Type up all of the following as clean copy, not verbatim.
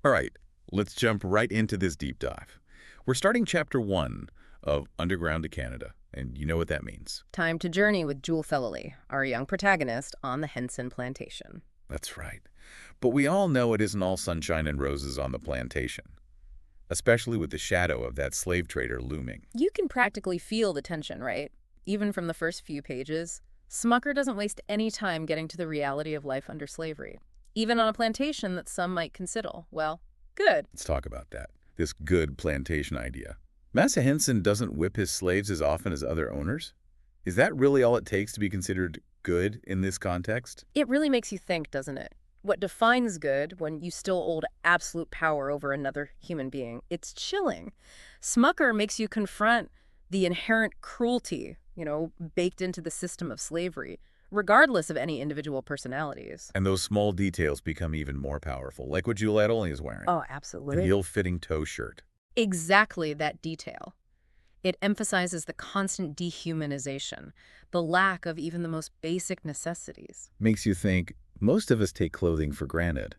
All right, let's jump right into this deep dive. We're starting chapter 1 of Underground to Canada, and you know what that means. Time to journey with Jewel Fellily, our young protagonist on the Henson plantation. That's right. But we all know it isn't all sunshine and roses on the plantation, especially with the shadow of that slave trader looming. You can practically feel the tension, right? Even from the first few pages, Smucker doesn't waste any time getting to the reality of life under slavery, even on a plantation that some might consider, well, good. Let's talk about that. This good plantation idea. Massa Henson doesn't whip his slaves as often as other owners? Is that really all it takes to be considered good in this context? It really makes you think, doesn't it? What defines good when you still hold absolute power over another human being? It's chilling. Smucker makes you confront the inherent cruelty, baked into the system of slavery, regardless of any individual personalities. And those small details become even more powerful, like what Juliette only is wearing. Oh, The absolutely. heel-fitting toe shirt. Exactly that detail. It emphasizes the constant dehumanization, the lack of even the most basic necessities. Makes you think, most of us take clothing for granted,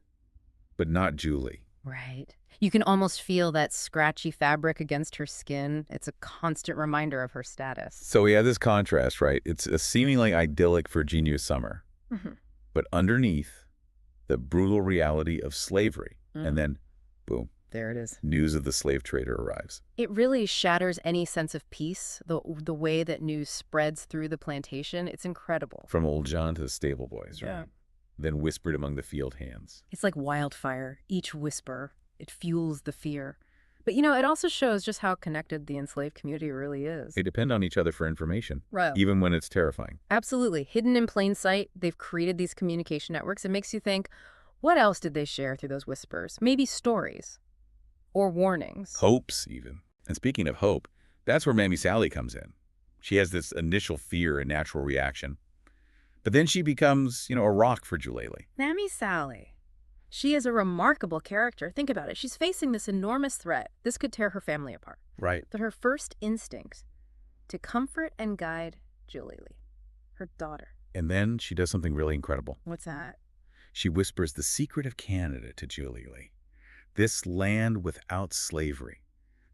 but not Julie. Right. You can almost feel that scratchy fabric against her skin. It's a constant reminder of her status. So we have this contrast, right? It's a seemingly idyllic Virginia summer, Mhm. but underneath, the brutal reality of slavery. And then, boom, There it is. news of the slave trader arrives. It really shatters any sense of peace, the way that news spreads through the plantation. It's incredible. From old John to the stable boys, right? Yeah. Then whispered among the field hands. It's like wildfire. Each whisper, it fuels the fear. But it also shows just how connected the enslaved community really is. They depend on each other for information, Right. even when it's terrifying. Absolutely. Hidden in plain sight, they've created these communication networks. It makes you think, what else did they share through those whispers? Maybe stories or warnings. Hopes, even. And speaking of hope, that's where Mammy Sally comes in. She has this initial fear and natural reaction. But then she becomes, a rock for Julie. Mammy Sally. She is a remarkable character. Think about it. She's facing this enormous threat. This could tear her family apart. Right. But her first instinct to comfort and guide Julie Lee, her daughter. And then she does something really incredible. What's that? She whispers the secret of Canada to Julie Lee. This land without slavery.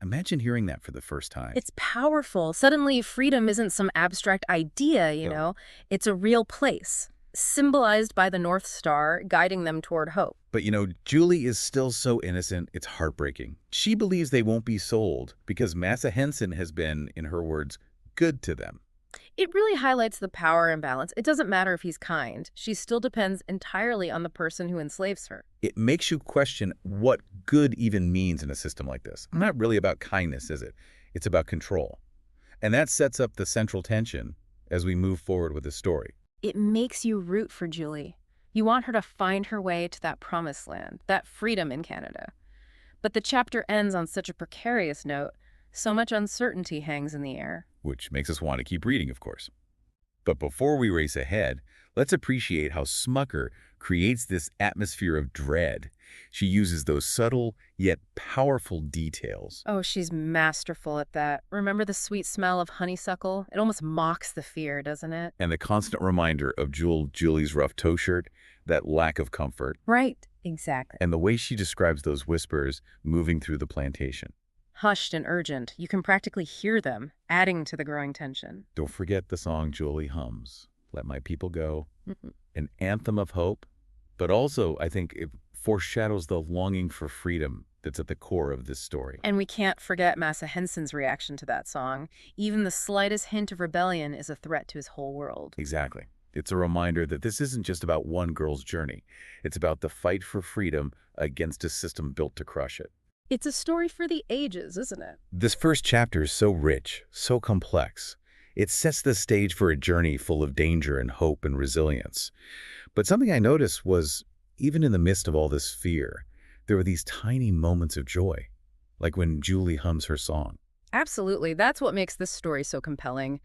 Imagine hearing that for the first time. It's powerful. Suddenly, freedom isn't some abstract idea, No. It's a real place, symbolized by the North Star, guiding them toward hope. But Julie is still so innocent, it's heartbreaking. She believes they won't be sold because Massa Henson has been, in her words, good to them. It really highlights the power imbalance. It doesn't matter if he's kind. She still depends entirely on the person who enslaves her. It makes you question what good even means in a system like this. Not really about kindness, is it? It's about control. And that sets up the central tension as we move forward with the story. It makes you root for Julie. You want her to find her way to that promised land, that freedom in Canada. But the chapter ends on such a precarious note. So much uncertainty hangs in the air. Which makes us want to keep reading, of course. But before we race ahead, let's appreciate how Smucker creates this atmosphere of dread. She uses those subtle yet powerful details. Oh, she's masterful at that. Remember the sweet smell of honeysuckle? It almost mocks the fear, doesn't it? And the constant reminder of Julie's rough toe shirt, that lack of comfort. Right, exactly. And the way she describes those whispers moving through the plantation. Hushed and urgent, you can practically hear them, adding to the growing tension. Don't forget the song Julie hums, Let My People Go, Mhm. an anthem of hope, but also, I think, it foreshadows the longing for freedom that's at the core of this story. And we can't forget Massa Henson's reaction to that song. Even the slightest hint of rebellion is a threat to his whole world. Exactly. It's a reminder that this isn't just about one girl's journey. It's about the fight for freedom against a system built to crush it. It's a story for the ages, isn't it? This first chapter is so rich, so complex. It sets the stage for a journey full of danger and hope and resilience. But something I noticed was, even in the midst of all this fear, there were these tiny moments of joy, like when Julie hums her song. Absolutely. That's what makes this story so compelling.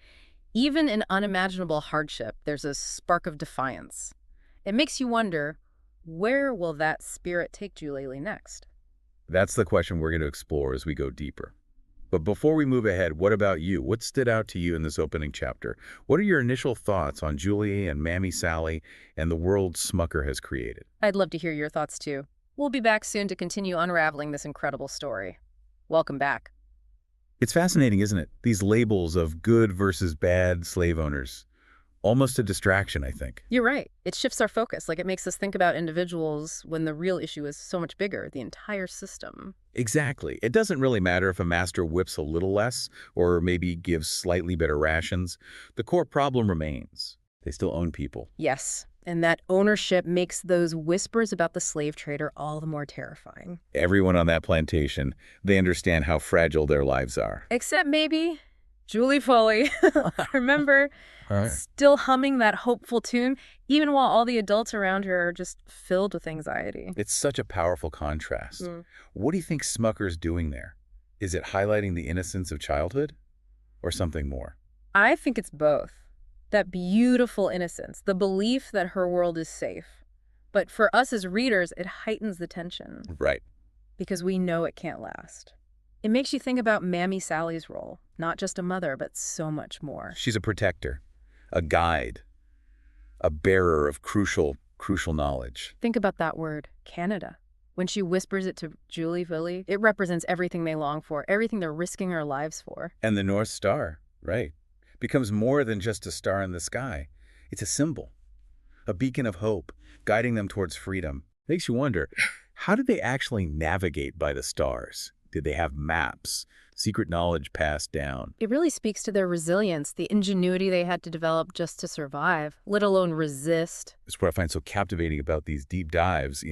Even in unimaginable hardship, there's a spark of defiance. It makes you wonder, where will that spirit take Julie Lee next? That's the question we're going to explore as we go deeper. But before we move ahead, what about you? What stood out to you in this opening chapter? What are your initial thoughts on Julie and Mammy Sally and the world Smucker has created? I'd love to hear your thoughts too. We'll be back soon to continue unraveling this incredible story. Welcome back. It's fascinating, isn't it? These labels of good versus bad slave owners. Almost a distraction, I think. You're right. It shifts our focus. Like, it makes us think about individuals when the real issue is so much bigger, the entire system. Exactly. It doesn't really matter if a master whips a little less or maybe gives slightly better rations. The core problem remains. They still own people. Yes, and that ownership makes those whispers about the slave trader all the more terrifying. Everyone on that plantation, they understand how fragile their lives are. Except maybe Julie Foley. Remember, All right. still humming that hopeful tune, even while all the adults around her are just filled with anxiety. It's such a powerful contrast. Mm. What do you think Smucker's doing there? Is it highlighting the innocence of childhood or something more? I think it's both. That beautiful innocence, the belief that her world is safe. But for us as readers, it heightens the tension Right. because we know it can't last. It makes you think about Mammy Sally's role, not just a mother, but so much more. She's a protector, a guide, a bearer of crucial knowledge. Think about that word, Canada. When she whispers it to Julie Foley, it represents everything they long for, everything they're risking their lives for. And the North Star, right, becomes more than just a star in the sky. It's a symbol, a beacon of hope, guiding them towards freedom. Makes you wonder, how did they actually navigate by the stars? Did they have maps, secret knowledge passed down? It really speaks to their resilience, the ingenuity they had to develop just to survive, let alone resist. It's what I find so captivating about these deep dives,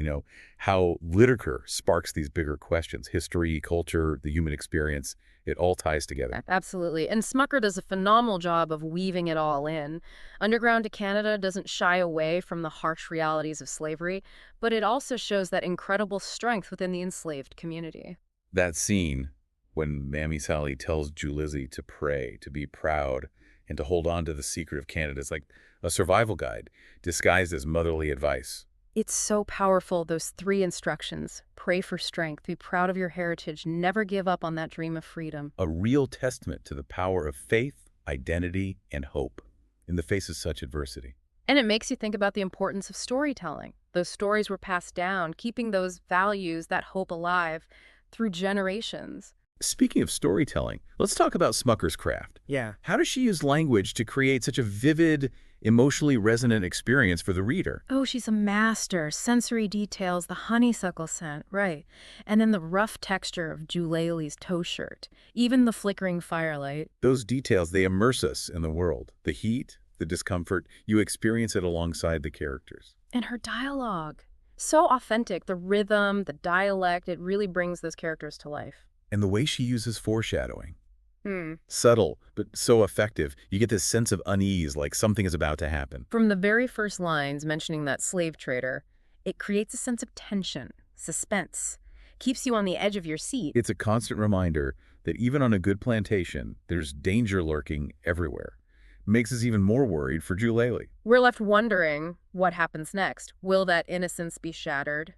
how literature sparks these bigger questions. History, culture, the human experience, it all ties together. Absolutely. And Smucker does a phenomenal job of weaving it all in. Underground to Canada doesn't shy away from the harsh realities of slavery, but it also shows that incredible strength within the enslaved community. That scene when Mammy Sally tells Julizzy to pray, to be proud, and to hold on to the secret of Canada is like a survival guide disguised as motherly advice. It's so powerful, those three instructions. Pray for strength, be proud of your heritage, never give up on that dream of freedom. A real testament to the power of faith, identity, and hope in the face of such adversity. And it makes you think about the importance of storytelling. Those stories were passed down, keeping those values, that hope alive through generations. Speaking of storytelling, let's talk about Smucker's craft. Yeah. How does she use language to create such a vivid, emotionally resonant experience for the reader? Oh, she's a master. Sensory details, the honeysuckle scent, right. And then the rough texture of Julayli's tow shirt, even the flickering firelight. Those details, they immerse us in the world. The heat, the discomfort, you experience it alongside the characters. And her dialogue. So authentic, the rhythm, the dialect, it really brings those characters to life. And the way she uses foreshadowing. Hmm. Subtle, but so effective. You get this sense of unease, like something is about to happen. From the very first lines mentioning that slave trader, it creates a sense of tension, suspense, keeps you on the edge of your seat. It's a constant reminder that even on a good plantation, there's danger lurking everywhere. Makes us even more worried for Julayli. We're left wondering what happens next. Will that innocence be shattered?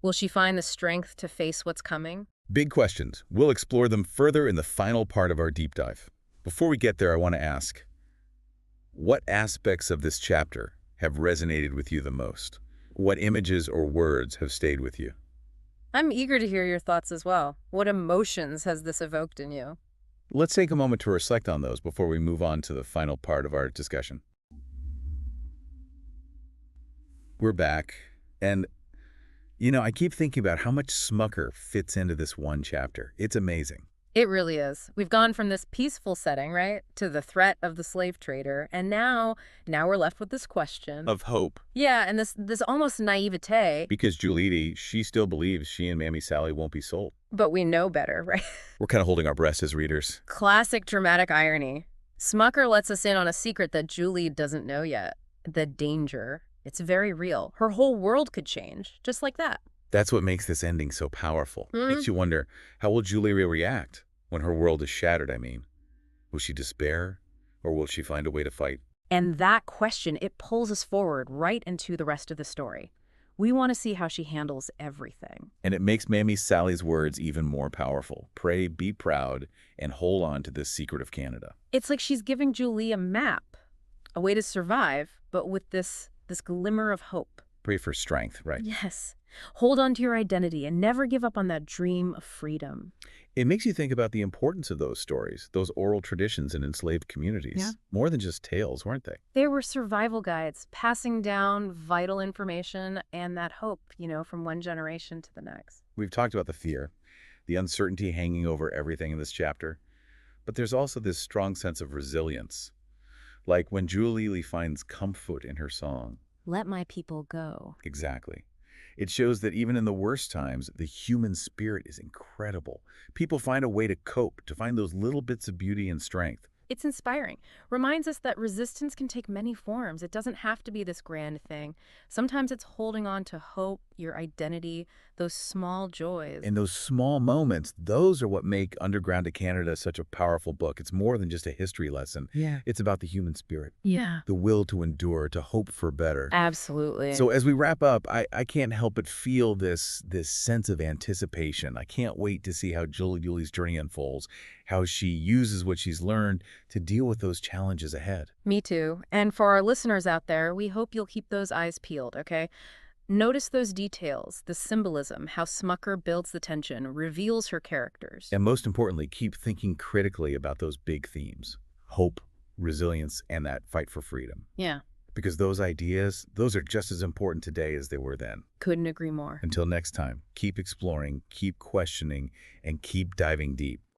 Will she find the strength to face what's coming? Big questions. We'll explore them further in the final part of our deep dive. Before we get there, I want to ask, what aspects of this chapter have resonated with you the most? What images or words have stayed with you? I'm eager to hear your thoughts as well. What emotions has this evoked in you? Let's take a moment to reflect on those before we move on to the final part of our discussion. We're back, and I keep thinking about how much Smucker fits into this one chapter. It's amazing. It really is. We've gone from this peaceful setting, right, to the threat of the slave trader, and now we're left with this question. Of hope. Yeah, and this almost naivete. Because Julidi, she still believes she and Mammy Sally won't be sold. But we know better, right? We're kind of holding our breath as readers. Classic dramatic irony. Smucker lets us in on a secret that Julie doesn't know yet. The danger. It's very real. Her whole world could change, just like that. That's what makes this ending so powerful. Makes you wonder, how will Julie react when her world is shattered, I mean? Will she despair, or will she find a way to fight? And that question, it pulls us forward right into the rest of the story. We want to see how she handles everything. And it makes Mammy Sally's words even more powerful. Pray, be proud, and hold on to this secret of Canada. It's like she's giving Julie a map, a way to survive, but with this glimmer of hope. Pray for strength, right? Yes. Hold on to your identity and never give up on that dream of freedom. It makes you think about the importance of those stories, those oral traditions in enslaved Yeah. communities. More than just tales, weren't they? They were survival guides, passing down vital information and that hope, from one generation to the next. We've talked about the fear, the uncertainty hanging over everything in this chapter, but there's also this strong sense of resilience. Like when Julie finds comfort in her song. Let my people go. Exactly. It shows that even in the worst times, the human spirit is incredible. People find a way to cope, to find those little bits of beauty and strength. It's inspiring. Reminds us that resistance can take many forms. It doesn't have to be this grand thing. Sometimes it's holding on to hope, your identity, those small joys. And those small moments, those are what make Underground to Canada such a powerful book. It's more than just a history lesson. Yeah. It's about the human spirit, Yeah. the will to endure, to hope for better. Absolutely. So as we wrap up, I can't help but feel this sense of anticipation. I can't wait to see how Julie's journey unfolds, how she uses what she's learned to deal with those challenges ahead. Me too. And for our listeners out there, we hope you'll keep those eyes peeled, okay? Notice those details, the symbolism, how Smucker builds the tension, reveals her characters. And most importantly, keep thinking critically about those big themes: hope, resilience, and that fight for freedom. Yeah. Because those ideas, those are just as important today as they were then. Couldn't agree more. Until next time, keep exploring, keep questioning, and keep diving deep.